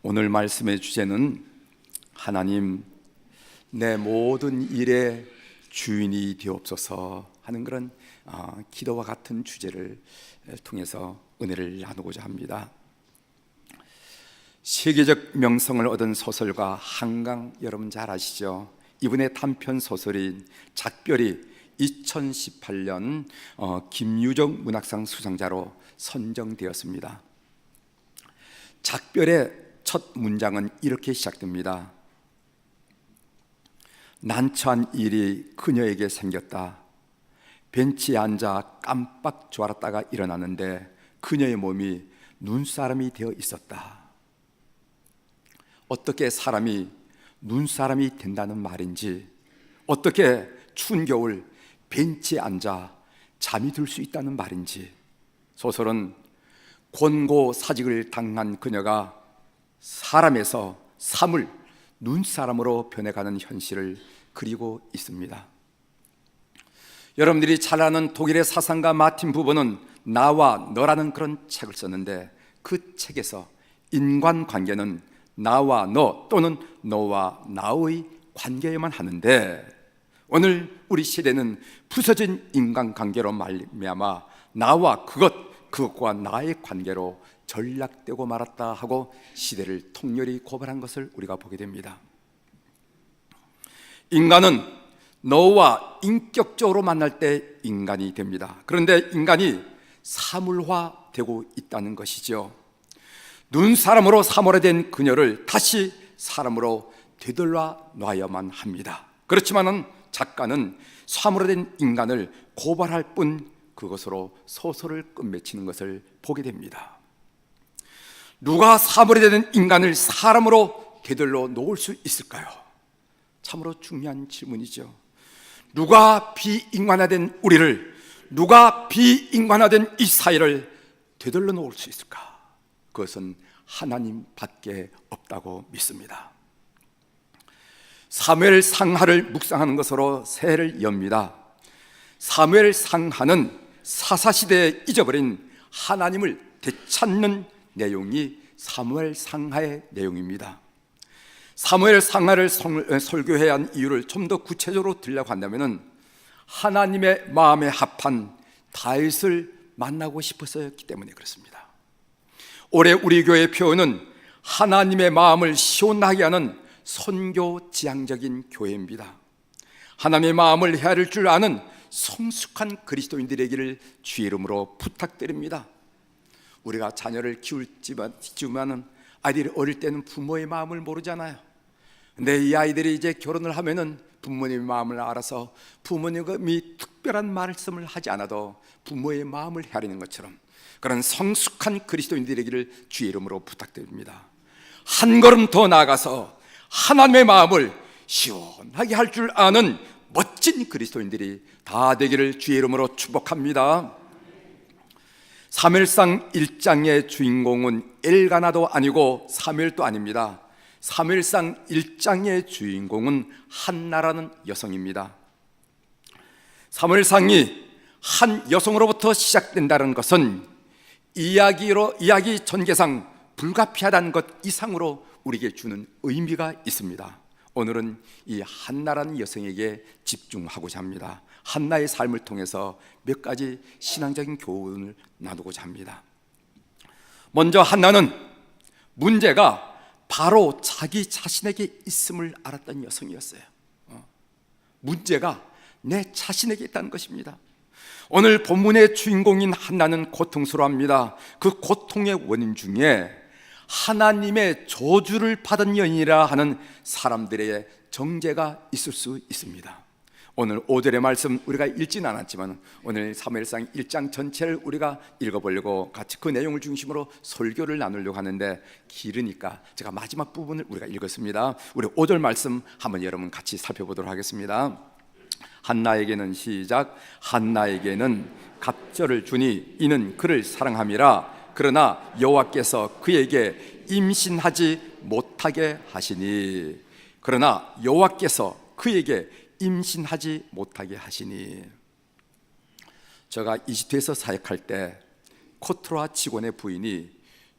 오늘 말씀의 주제는 하나님 내 모든 일의 주인이 되옵소서 하는 그런 기도와 같은 주제를 통해서 은혜를 나누고자 합니다. 세계적 명성을 얻은 소설가 한강, 여러분 잘 아시죠? 이분의 단편 소설인 작별이 2018년 김유정 문학상 수상자로 선정되었습니다. 작별의 첫 문장은 이렇게 시작됩니다. 난처한 일이 그녀에게 생겼다. 벤치에 앉아 깜빡 졸았다가 일어나는데 그녀의 몸이 눈사람이 되어 있었다. 어떻게 사람이 눈사람이 된다는 말인지, 어떻게 추운 겨울 벤치에 앉아 잠이 들 수 있다는 말인지, 소설은 권고사직을 당한 그녀가 사람에서 사물, 눈사람으로 변해가는 현실을 그리고 있습니다. 여러분들이 잘 아는 독일의 사상가 마틴 부버는 나와 너라는 그런 책을 썼는데, 그 책에서 인간관계는 나와 너 또는 너와 나의 관계에만 하는데, 오늘 우리 시대는 부서진 인간관계로 말미암아 나와 그것과 나의 관계로 전락되고 말았다 하고 시대를 통렬히 고발한 것을 우리가 보게 됩니다. 인간은 너와 인격적으로 만날 때 인간이 됩니다. 그런데 인간이 사물화되고 있다는 것이죠. 눈사람으로 사물화된 그녀를 다시 사람으로 되돌려 놔야만 합니다. 그렇지만은 작가는 사물화된 인간을 고발할 뿐 그것으로 소설을 끝맺히는 것을 보게 됩니다. 누가 사물화된 인간을 사람으로 되돌려 놓을 수 있을까요? 참으로 중요한 질문이죠. 누가 비인간화된 우리를, 누가 비인간화된 이 사회를 되돌려 놓을 수 있을까? 그것은 하나님밖에 없다고 믿습니다. 사무엘상하를 묵상하는 것으로 새해를 엽니다. 사무엘상하는 사사시대에 잊어버린 하나님을 되찾는 내용이 사무엘상하의 내용입니다. 사무엘상하를 설교해야 한 이유를 좀 더 구체적으로 들려고 한다면, 하나님의 마음에 합한 다윗을 만나고 싶어서였기 때문에 그렇습니다. 올해 우리 교회의 표어는 하나님의 마음을 시원하게 하는 선교지향적인 교회입니다. 하나님의 마음을 헤아릴 줄 아는 성숙한 그리스도인들에게를 주의 이름으로 부탁드립니다. 우리가 자녀를 키우지만은 아이들이 어릴 때는 부모의 마음을 모르잖아요. 근데 이 아이들이 이제 결혼을 하면은 부모님의 마음을 알아서 부모님이 특별한 말씀을 하지 않아도 부모의 마음을 헤아리는 것처럼, 그런 성숙한 그리스도인들에게를 주의 이름으로 부탁드립니다. 한 걸음 더 나아가서 하나님의 마음을 시원하게 할 줄 아는 멋진 그리스도인들이 다 되기를 주의 이름으로 축복합니다. 사무엘상 1장의 주인공은 엘가나도 아니고 사무엘도 아닙니다. 사무엘상 1장의 주인공은 한나라는 여성입니다. 사무엘상이 한 여성으로부터 시작된다는 것은 이야기 전개상 불가피하다는 것 이상으로 우리에게 주는 의미가 있습니다. 오늘은 이 한나라는 여성에게 집중하고자 합니다. 한나의 삶을 통해서 몇 가지 신앙적인 교훈을 나누고자 합니다. 먼저 한나는 문제가 바로 자기 자신에게 있음을 알았던 여성이었어요. 문제가 내 자신에게 있다는 것입니다. 오늘 본문의 주인공인 한나는 고통스러워합니다. 그 고통의 원인 중에 하나님의 저주를 받은 여인이라 하는 사람들의 정죄가 있을 수 있습니다. 오늘 5절의 말씀 우리가 읽지는 않았지만 오늘 사무엘상 1장 전체를 우리가 읽어보려고 같이 그 내용을 중심으로 설교를 나누려고 하는데, 길으니까 제가 마지막 부분을 우리가 읽었습니다. 우리 5절 말씀 한번 여러분 같이 살펴보도록 하겠습니다. 한나에게는 시작. 한나에게는 갑절을 주니 이는 그를 사랑함이라. 그러나 여호와께서 그에게 임신하지 못하게 하시니. 그러나 여호와께서 그에게 임신하지 못하게 하시니. 제가 이집트에서 사역할 때 코트라 직원의 부인이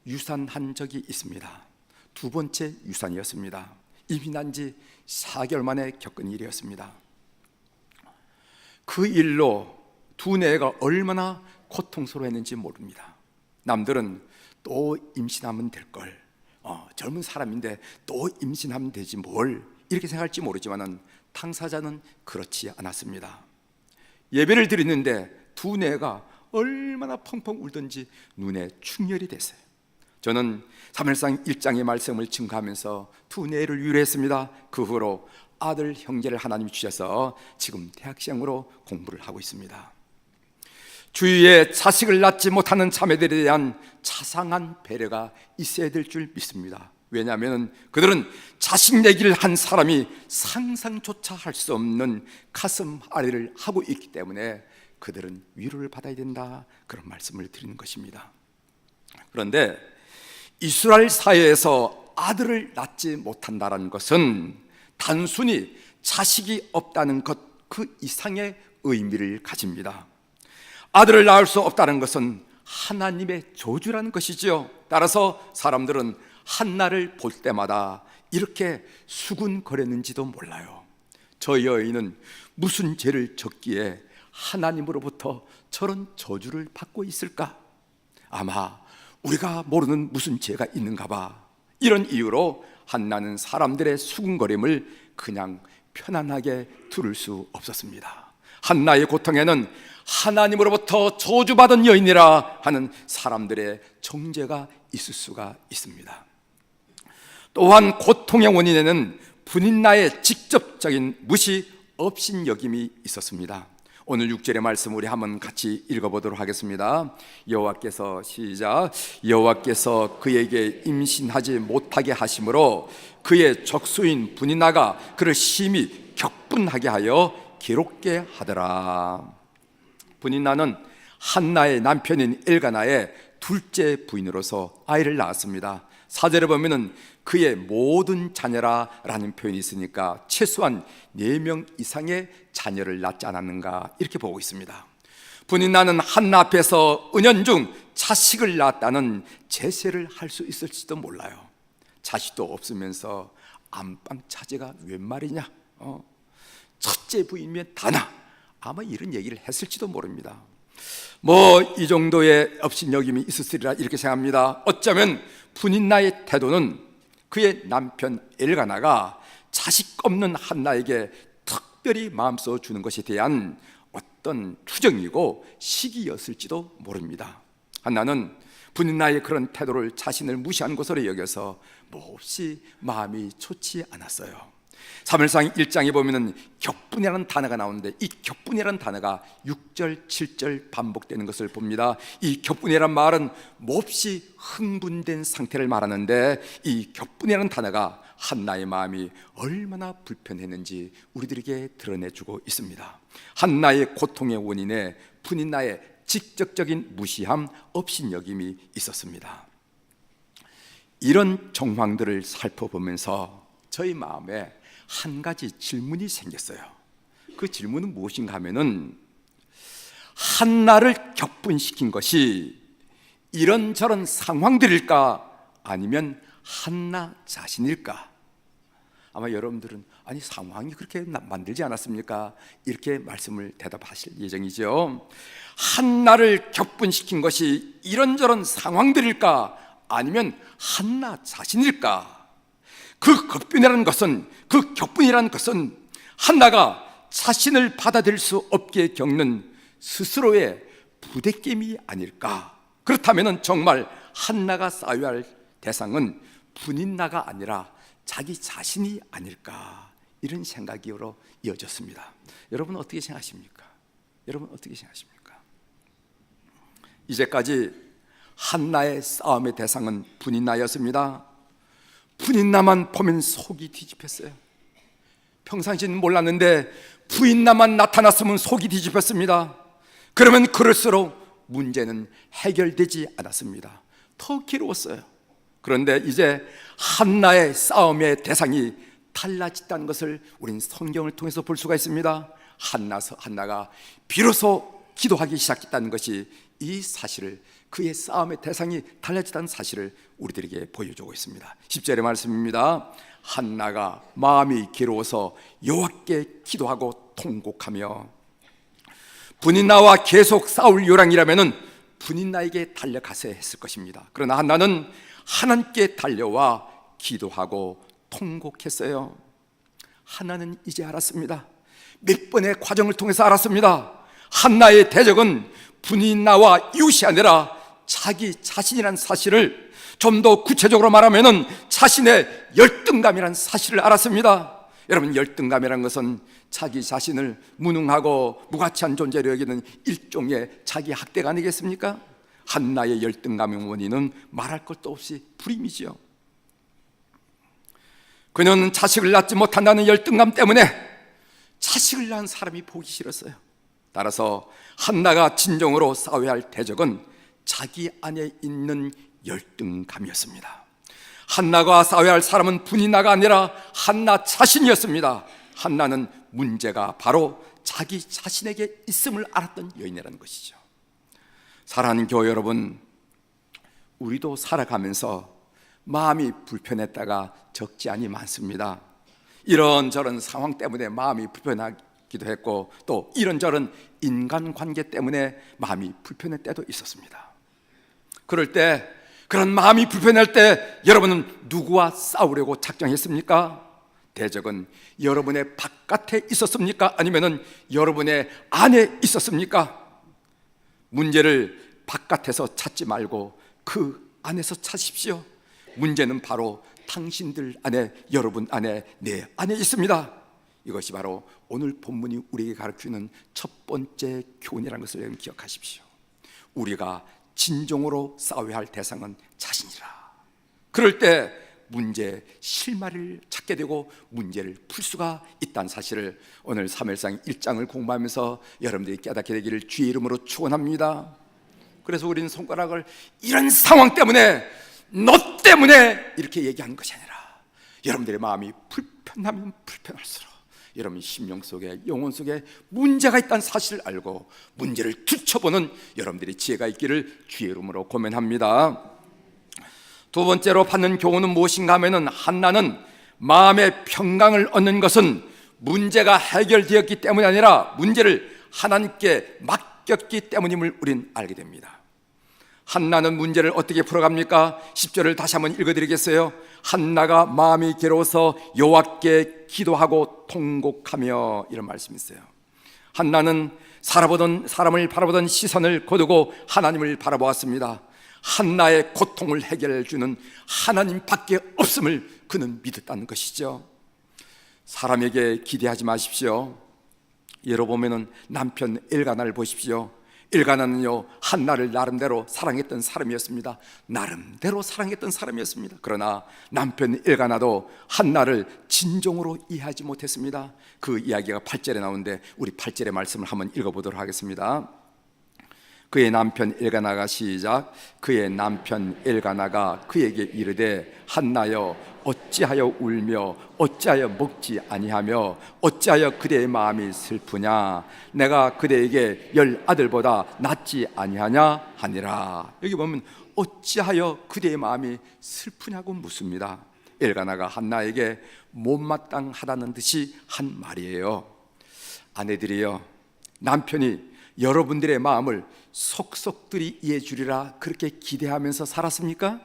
유산한 적이 있습니다. 두 번째 유산이었습니다. 임신한 지 4개월 만에 겪은 일이었습니다. 그 일로 두뇌가 얼마나 고통스러워했는지 모릅니다. 남들은 또 임신하면 될걸, 젊은 사람인데 또 임신하면 되지 뭘, 이렇게 생각할지 모르지만 당사자는 그렇지 않았습니다. 예배를 드리는데 두뇌가 얼마나 펑펑 울던지 눈에 충혈이 됐어요. 저는 사무엘상 1장의 말씀을 증거하면서 두뇌를 위로했습니다. 그 후로 아들, 형제를 하나님이 주셔서 지금 대학생으로 공부를 하고 있습니다. 주위에 자식을 낳지 못하는 자매들에 대한 자상한 배려가 있어야 될 줄 믿습니다. 왜냐하면 그들은 자식 내기를 한 사람이 상상조차 할 수 없는 가슴 아래를 하고 있기 때문에 그들은 위로를 받아야 된다, 그런 말씀을 드리는 것입니다. 그런데 이스라엘 사회에서 아들을 낳지 못한다는 것은 단순히 자식이 없다는 것 그 이상의 의미를 가집니다. 아들을 낳을 수 없다는 것은 하나님의 저주라는 것이지요. 따라서 사람들은 한나를 볼 때마다 이렇게 수군거렸는지도 몰라요. 저 여인은 무슨 죄를 졌기에 하나님으로부터 저런 저주를 받고 있을까? 아마 우리가 모르는 무슨 죄가 있는가 봐. 이런 이유로 한나는 사람들의 수군거림을 그냥 편안하게 들을 수 없었습니다. 한나의 고통에는 하나님으로부터 저주받은 여인이라 하는 사람들의 정죄가 있을 수가 있습니다. 또한 고통의 원인에는 분인나의 직접적인 무시, 업신여김이 있었습니다. 오늘 6절의 말씀 우리 한번 같이 읽어보도록 하겠습니다. 여호와께서 시작. 여호와께서 그에게 임신하지 못하게 하심으로 그의 적수인 분인나가 그를 심히 격분하게 하여 괴롭게 하더라. 분인나는 한나의 남편인 엘가나의 둘째 부인으로서 아이를 낳았습니다. 4절에 보면은 그의 모든 자녀라 라는 표현이 있으니까 최소한 4명 이상의 자녀를 낳지 않았는가, 이렇게 보고 있습니다. 분인나는 한나 앞에서 은연중 자식을 낳았다는 제세를 할 수 있을지도 몰라요. 자식도 없으면서 안방 차제가 웬 말이냐, 첫째 부인이면 다나, 아마 이런 얘기를 했을지도 모릅니다. 이 정도의 업신여김이 있었으리라 이렇게 생각합니다. 어쩌면 분인나의 태도는 그의 남편 엘가나가 자식 없는 한나에게 특별히 마음써 주는 것에 대한 어떤 투정이고 시기였을지도 모릅니다. 한나는 분인나의 그런 태도를 자신을 무시한 것으로 여겨서 몹시 마음이 좋지 않았어요. 사무엘상 1장에 보면은 격분이라는 단어가 나오는데 이 격분이라는 단어가 6절, 7절 반복되는 것을 봅니다. 이 격분이라는 말은 몹시 흥분된 상태를 말하는데 이 격분이라는 단어가 한나의 마음이 얼마나 불편했는지 우리들에게 드러내주고 있습니다. 한나의 고통의 원인에 분인나의 직접적인 무시함, 업신여김이 있었습니다. 이런 정황들을 살펴보면서 저희 마음에 한 가지 질문이 생겼어요. 그 질문은 무엇인가 하면은 한나를 격분시킨 것이 이런저런 상황들일까, 아니면 한나 자신일까? 아마 여러분들은 아니 상황이 그렇게 만들지 않았습니까? 이렇게 말씀을 대답하실 예정이죠. 한나를 격분시킨 것이 이런저런 상황들일까, 아니면 한나 자신일까? 그 격분이라는 것은 한나가 자신을 받아들일 수 없게 겪는 스스로의 부대낌이 아닐까? 그렇다면 정말 한나가 싸워야 할 대상은 분인나가 아니라 자기 자신이 아닐까? 이런 생각으로 이어졌습니다. 여러분 어떻게 생각하십니까? 이제까지 한나의 싸움의 대상은 분인나였습니다. 분인나만 보면 속이 뒤집혔어요. 평상시는 몰랐는데 부인나만 나타났으면 속이 뒤집혔습니다. 그러면 그럴수록 문제는 해결되지 않았습니다. 더 괴로웠어요. 그런데 이제 한나의 싸움의 대상이 달라졌다는 것을 우리는 성경을 통해서 볼 수가 있습니다. 한나가 비로소 기도하기 시작했다는 것이 이 사실을, 그의 싸움의 대상이 달라졌다는 사실을 우리들에게 보여주고 있습니다. 10절의 말씀입니다. 한나가 마음이 괴로워서 여호와께 기도하고 통곡하며, 분인나와 계속 싸울 요량이라면 분인나에게 달려가서 했을 것입니다. 그러나 한나는 하나님께 달려와 기도하고 통곡했어요. 한나는 이제 알았습니다. 몇 번의 과정을 통해서 알았습니다. 한나의 대적은 분인나와 이웃이 아니라 자기 자신이라는 사실을, 좀 더 구체적으로 말하면 자신의 열등감이라는 사실을 알았습니다. 여러분, 열등감이라는 것은 자기 자신을 무능하고 무가치한 존재로 여기는 일종의 자기 학대가 아니겠습니까? 한나의 열등감의 원인은 말할 것도 없이 불임이지요. 그녀는 자식을 낳지 못한다는 열등감 때문에 자식을 낳은 사람이 보기 싫었어요. 따라서 한나가 진정으로 싸워야 할 대적은 자기 안에 있는 열등감이었습니다. 한나가 싸워야 할 사람은 분인나가 아니라 한나 자신이었습니다. 한나는 문제가 바로 자기 자신에게 있음을 알았던 여인이라는 것이죠. 사랑하는 교회 여러분, 우리도 살아가면서 마음이 불편했다가 적지 않이 많습니다. 이런저런 상황 때문에 마음이 불편하기도 했고, 또 이런저런 인간관계 때문에 마음이 불편할 때도 있었습니다. 그럴 때, 그런 마음이 불편할 때 여러분은 누구와 싸우려고 작정했습니까? 대적은 여러분의 바깥에 있었습니까? 아니면 여러분의 안에 있었습니까? 문제를 바깥에서 찾지 말고 그 안에서 찾으십시오. 문제는 바로 당신들 안에, 여러분 안에, 내 안에 있습니다. 이것이 바로 오늘 본문이 우리에게 가르치는 첫 번째 교훈이라는 것을 여러분 기억하십시오. 우리가 진정으로 싸워야 할 대상은 자신이라. 그럴 때 문제의 실마리를 찾게 되고 문제를 풀 수가 있다는 사실을 오늘 사무엘상 1장을 공부하면서 여러분들이 깨닫게 되기를 주의 이름으로 축원합니다. 그래서 우리는 손가락을 이런 상황 때문에, 너 때문에 이렇게 얘기하는 것이 아니라, 여러분들의 마음이 불편하면 불편할수록 여러분 심령 속에, 영혼 속에 문제가 있다는 사실을 알고 문제를 투쳐보는 여러분들의 지혜가 있기를 주의 이름으로 고면합니다. 두 번째로 받는 교훈은 무엇인가 하면, 한나는 마음의 평강을 얻는 것은 문제가 해결되었기 때문이 아니라 문제를 하나님께 맡겼기 때문임을 우린 알게 됩니다. 한나는 문제를 어떻게 풀어갑니까? 10절을 다시 한번 읽어드리겠어요. 한나가 마음이 괴로워서 여호와께 기도하고 통곡하며, 이런 말씀이 있어요. 한나는 사람을 바라보던 시선을 거두고 하나님을 바라보았습니다. 한나의 고통을 해결해 주는 하나님밖에 없음을 그는 믿었다는 것이죠. 사람에게 기대하지 마십시오. 여러분, 남편 엘가나를 보십시오. 엘가나는요, 한나를 나름대로 사랑했던 사람이었습니다. 나름대로 사랑했던 사람이었습니다. 그러나 남편 엘가나도 한나를 진정으로 이해하지 못했습니다. 그 이야기가 8절에 나오는데 우리 8절의 말씀을 한번 읽어보도록 하겠습니다. 그의 남편 엘가나가, 시작. 그의 남편 엘가나가 그에게 이르되, 한나여 어찌하여 울며 어찌하여 먹지 아니하며 어찌하여 그대의 마음이 슬프냐? 내가 그대에게 10 아들보다 낫지 아니하냐 하니라. 여기 보면 어찌하여 그대의 마음이 슬프냐고 묻습니다. 엘가나가 한나에게 못마땅하다는 듯이 한 말이에요. 아내들이요, 남편이 여러분들의 마음을 속속들이 이해해 주리라 그렇게 기대하면서 살았습니까?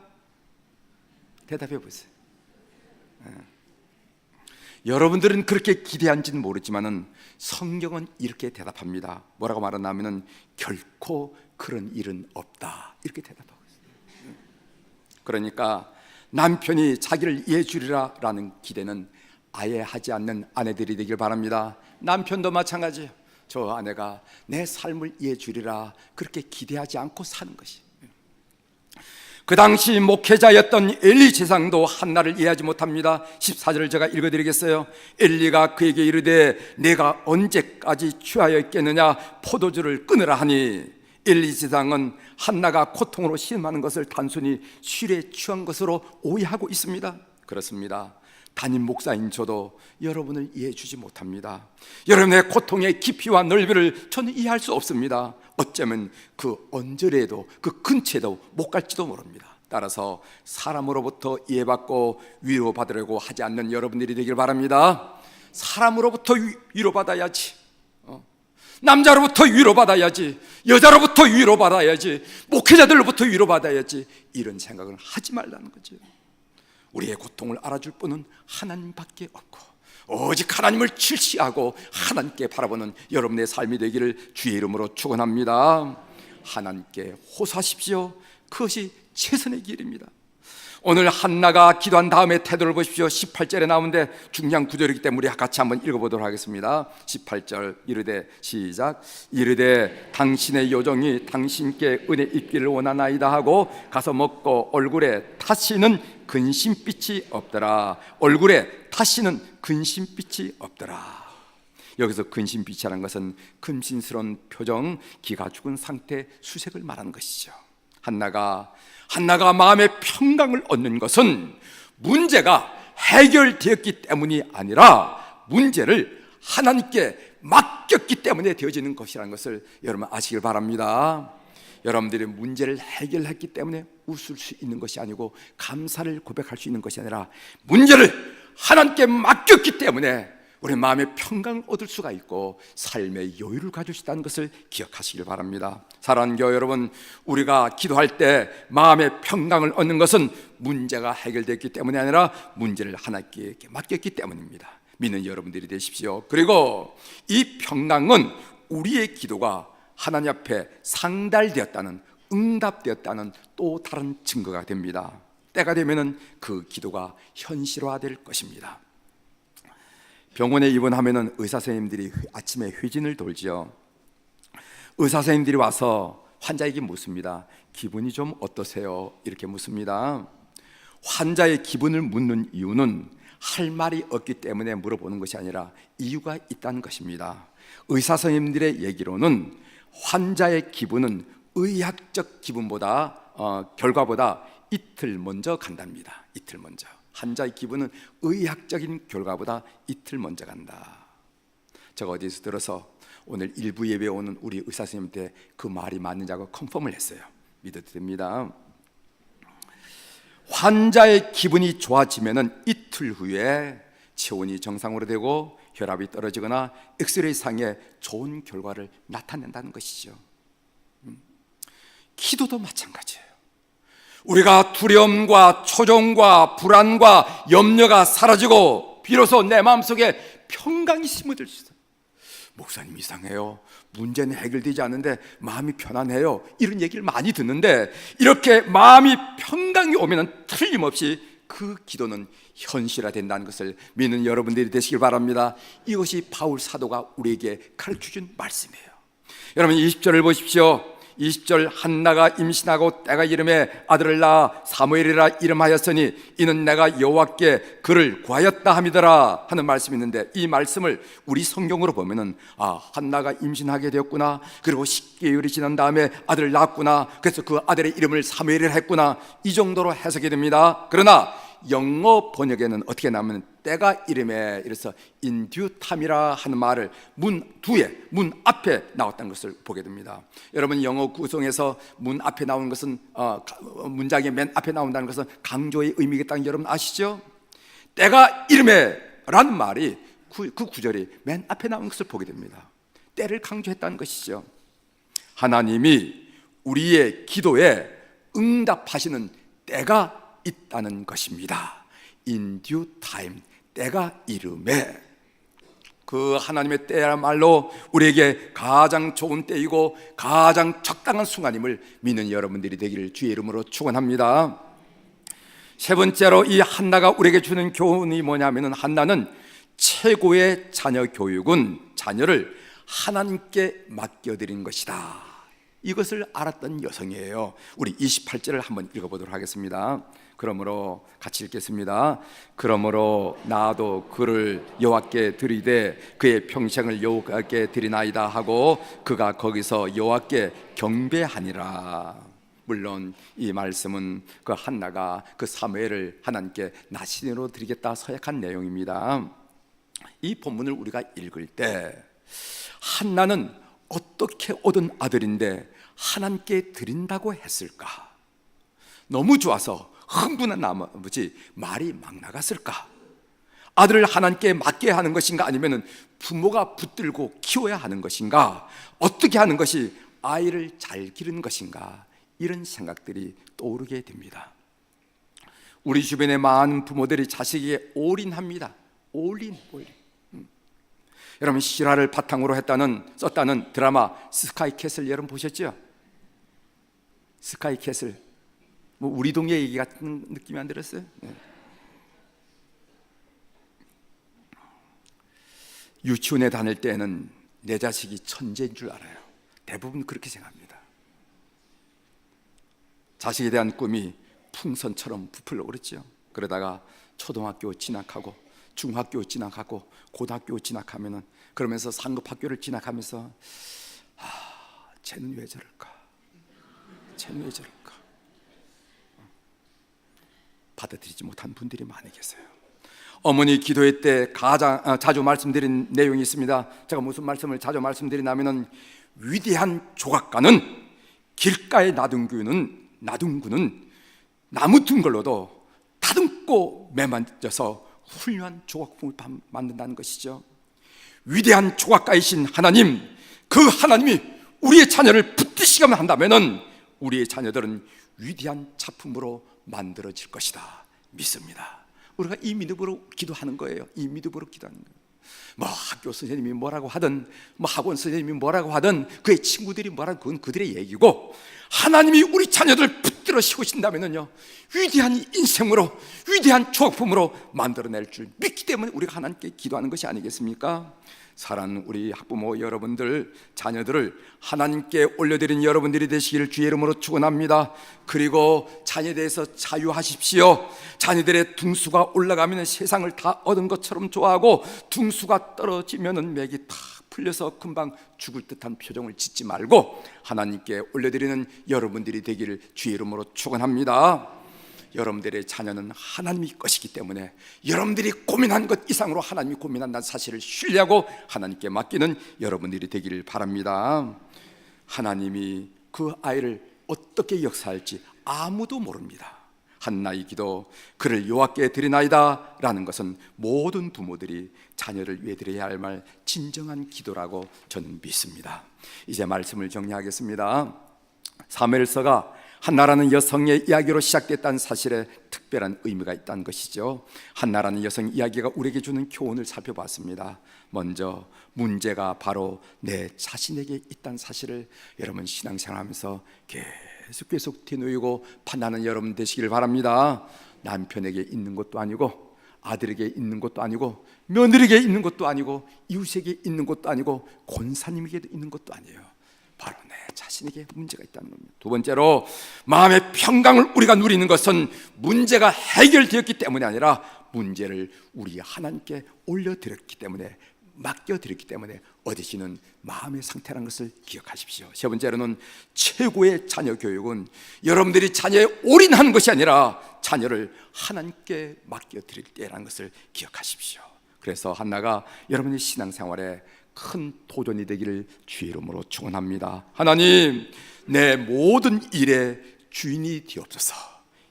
대답해 보세요. 여러분들은 그렇게 기대한지는 모르지만은 성경은 이렇게 대답합니다. 뭐라고 말하냐면은 결코 그런 일은 없다, 이렇게 대답하고 있어요. 그러니까 남편이 자기를 이해해 주리라 라는 기대는 아예 하지 않는 아내들이 되길 바랍니다. 남편도 마찬가지예요. 저 아내가 내 삶을 이해해 주리라 그렇게 기대하지 않고 사는 것이. 그 당시 목회자였던 엘리 제사장도 한나를 이해하지 못합니다. 14절을 제가 읽어드리겠어요. 엘리가 그에게 이르되, 내가 언제까지 취하여 있겠느냐? 포도주를 끊으라 하니, 엘리 제사장은 한나가 고통으로 신음하는 것을 단순히 술에 취한 것으로 오해하고 있습니다. 그렇습니다. 담임 목사인 저도 여러분을 이해해 주지 못합니다. 여러분의 고통의 깊이와 넓이를 저는 이해할 수 없습니다. 어쩌면 그 언저리에도 그 근처에도 못 갈지도 모릅니다. 따라서 사람으로부터 이해받고 위로받으려고 하지 않는 여러분들이 되길 바랍니다. 사람으로부터 위로받아야지, 남자로부터 위로받아야지, 여자로부터 위로받아야지, 목회자들로부터 위로받아야지, 이런 생각을 하지 말라는 거죠. 우리의 고통을 알아줄 분은 하나님밖에 없고 오직 하나님을 질시하고 하나님께 바라보는 여러분의 삶이 되기를 주의 이름으로 축원합니다. 하나님께 호소하십시오. 그것이 최선의 길입니다. 오늘 한나가 기도한 다음에 태도를 보십시오. 18절에 나오는데 중요한 구절이기 때문에 같이 한번 읽어보도록 하겠습니다. 18절 이르되 시작. 이르되 당신의 요정이 당신께 은혜 있기를 원하나이다 하고 가서 먹고 얼굴에 다시는 근심빛이 없더라. 얼굴에 다시는 근심빛이 없더라. 여기서 근심빛이라는 것은 금신스러운 표정, 기가 죽은 상태, 수색을 말하는 것이죠. 한나가 마음의 평강을 얻는 것은 문제가 해결되었기 때문이 아니라 문제를 하나님께 맡겼기 때문에 되어지는 것이라는 것을 여러분 아시길 바랍니다. 여러분들이 문제를 해결했기 때문에 웃을 수 있는 것이 아니고 감사를 고백할 수 있는 것이 아니라 문제를 하나님께 맡겼기 때문에 우리 마음의 평강을 얻을 수가 있고 삶의 여유를 가질 수 있다는 것을 기억하시길 바랍니다. 사랑하는 교회 여러분, 우리가 기도할 때 마음의 평강을 얻는 것은 문제가 해결됐기 때문이 아니라 문제를 하나님께 맡겼기 때문입니다. 믿는 여러분들이 되십시오. 그리고 이 평강은 우리의 기도가 하나님 앞에 상달되었다는, 응답되었다는 또 다른 증거가 됩니다. 때가 되면은 그 기도가 현실화될 것입니다. 병원에 입원하면은 의사 선생님들이 아침에 회진을 돌지요. 의사 선생님들이 와서 환자에게 묻습니다. 기분이 좀 어떠세요? 이렇게 묻습니다. 환자의 기분을 묻는 이유는 할 말이 없기 때문에 물어보는 것이 아니라 이유가 있다는 것입니다. 의사 선생님들의 얘기로는 환자의 기분은 의학적 기분보다 결과보다 이틀 먼저 간답니다. 이틀 먼저. 환자의 기분은 의학적인 결과보다 이틀 먼저 간다. 제가 어디서 들어서 오늘 일부 예배에 오는 우리 의사 선생님한테 그 말이 맞는지하고 컨펌을 했어요. 믿어도 됩니다. 환자의 기분이 좋아지면은 이틀 후에 체온이 정상으로 되고 혈압이 떨어지거나 엑스레이 상에 좋은 결과를 나타낸다는 것이죠. 기도도 마찬가지예요. 우리가 두려움과 초종과 불안과 염려가 사라지고 비로소 내 마음속에 평강이 심어질 수 있어요. 목사님 이상해요, 문제는 해결되지 않는데 마음이 편안해요, 이런 얘기를 많이 듣는데 이렇게 마음이 평강이 오면 틀림없이 그 기도는 현실화된다는 것을 믿는 여러분들이 되시길 바랍니다. 이것이 바울 사도가 우리에게 가르쳐준 말씀이에요. 여러분 20절을 보십시오. 20절 한나가 임신하고 때가 이름에 아들을 낳아 사무엘이라 이름하였으니 이는 내가 여호와께 그를 구하였다 함이더라 하는 말씀이 있는데, 이 말씀을 우리 성경으로 보면은 한나가 임신하게 되었구나, 그리고 10개월이 지난 다음에 아들을 낳았구나, 그래서 그 아들의 이름을 사무엘이라 했구나, 이 정도로 해석이 됩니다. 그러나 영어 번역에는 어떻게 나오면 때가 이름에 이래서 in due time이라 하는 말을 문 뒤에, 문 앞에 나왔다는 것을 보게 됩니다. 여러분 영어 구성에서 문 앞에 나오는 것은 문장의 맨 앞에 나온다는 것은 강조의 의미겠다는 여러분 아시죠? 때가 이름에 라는 말이 그 구절이 맨 앞에 나온 것을 보게 됩니다. 때를 강조했다는 것이죠. 하나님이 우리의 기도에 응답하시는 때가 있다는 것입니다. In due time, 때가 이름에. 그 하나님의 때야말로 우리에게 가장 좋은 때이고 가장 적당한 순간임을 믿는 여러분들이 되기를 주의 이름으로 축원합니다. 세 번째로 이 한나가 우리에게 주는 교훈이 뭐냐면은, 한나는 최고의 자녀 교육은 자녀를 하나님께 맡겨드린 것이다, 이것을 알았던 여성이에요. 우리 28절을 한번 읽어보도록 하겠습니다. 그러므로 같이 읽겠습니다. 그러므로 나도 그를 여호와께 드리되 그의 평생을 여호와께 드리나이다 하고 그가 거기서 여호와께 경배하니라. 물론 이 말씀은 그 한나가 그 사무엘을 하나님께 나신으로 드리겠다 서약한 내용입니다. 이 본문을 우리가 읽을 때 한나는 어떻게 얻은 아들인데 하나님께 드린다고 했을까? 너무 좋아서 흥분한 나머지 말이 막 나갔을까? 아들을 하나님께 맡겨야 하는 것인가, 아니면 부모가 붙들고 키워야 하는 것인가, 어떻게 하는 것이 아이를 잘 기르는 것인가, 이런 생각들이 떠오르게 됩니다. 우리 주변에 많은 부모들이 자식에게 올인합니다. 올인. 여러분, 실화를 바탕으로 썼다는 드라마 스카이캐슬 여러분 보셨죠? 스카이캐슬, 뭐 우리 동네 얘기 같은 느낌이 안 들었어요? 네. 유치원에 다닐 때는 내 자식이 천재인 줄 알아요. 대부분 그렇게 생각합니다. 자식에 대한 꿈이 풍선처럼 부풀어 오르죠. 그러다가 초등학교 진학하고 중학교 진학하고 고등학교 진학하면은, 그러면서 상급 학교를 진학하면서 쟤는 왜 저럴까? 쟤는 왜 저럴까? 받아들이지 못한 분들이 많이 계세요. 어머니 기도회 때 가장 자주 말씀드린 내용이 있습니다. 제가 무슨 말씀을 자주 말씀드리냐면은, 위대한 조각가는 길가에 놔둔 구는 나무 둥글로도 다듬고 매만져서 훌륭한 조각품을 만든다는 것이죠. 위대한 조각가이신 하나님, 그 하나님이 우리의 자녀를 붙드시기만 한다면은 우리의 자녀들은 위대한 작품으로 만들어질 것이다 믿습니다. 우리가 이 믿음으로 기도하는 거예요. 이 믿음으로 기도하는 거예요. 뭐 학교 선생님이 뭐라고 하든, 뭐 학원 선생님이 뭐라고 하든, 그의 친구들이 뭐라고, 그건 그들의 얘기고, 하나님이 우리 자녀들을 붙들어 세우신다면요, 위대한 인생으로, 위대한 조각품으로 만들어낼 줄 믿기 때문에 우리가 하나님께 기도하는 것이 아니겠습니까? 사랑하는 우리 학부모 여러분들, 자녀들을 하나님께 올려드린 여러분들이 되시기를 주의 이름으로 축원합니다. 그리고 자녀에 대해서 자유하십시오. 자녀들의 등수가 올라가면 세상을 다 얻은 것처럼 좋아하고, 등수가 떨어지면 맥이 다 풀려서 금방 죽을 듯한 표정을 짓지 말고 하나님께 올려드리는 여러분들이 되기를 주의 이름으로 축원합니다. 여러분들의 자녀는 하나님이 것이기 때문에 여러분들이 고민한 것 이상으로 하나님이 고민한다는 사실을 신뢰하고 하나님께 맡기는 여러분들이 되기를 바랍니다. 하나님이 그 아이를 어떻게 역사할지 아무도 모릅니다. 한나의 기도, 그를 여호와께 드리나이다 라는 것은 모든 부모들이 자녀를 위해 드려야 할 말, 진정한 기도라고 저는 믿습니다. 이제 말씀을 정리하겠습니다. 사무엘서가 한나라는 여성의 이야기로 시작됐다는 사실에 특별한 의미가 있다는 것이죠. 한나라는 여성 이야기가 우리에게 주는 교훈을 살펴봤습니다. 먼저 문제가 바로 내 자신에게 있다는 사실을 여러분 신앙생활하면서 계속 뒤누이고 판단하는 여러분 되시길 바랍니다. 남편에게 있는 것도 아니고, 아들에게 있는 것도 아니고, 며느리에게 있는 것도 아니고, 이웃에게 있는 것도 아니고, 권사님에게도 있는 것도 아니에요. 바로 내 자신에게 문제가 있다는 겁니다. 두 번째로, 마음의 평강을 우리가 누리는 것은 문제가 해결되었기 때문이 아니라 문제를 우리 하나님께 올려드렸기 때문에, 맡겨드렸기 때문에 얻으시는 마음의 상태라는 것을 기억하십시오. 세 번째로는, 최고의 자녀 교육은 여러분들이 자녀에 올인하는 것이 아니라 자녀를 하나님께 맡겨드릴 때라는 것을 기억하십시오. 그래서 한나가 여러분의 신앙생활에 큰 도전이 되기를 주의 이름으로 축원합니다. 하나님, 내 모든 일의 주인이 되옵소서.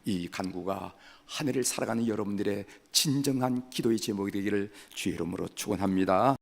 이 간구가 한 해를 살아가는 여러분들의 진정한 기도의 제목이 되기를 주의 이름으로 축원합니다.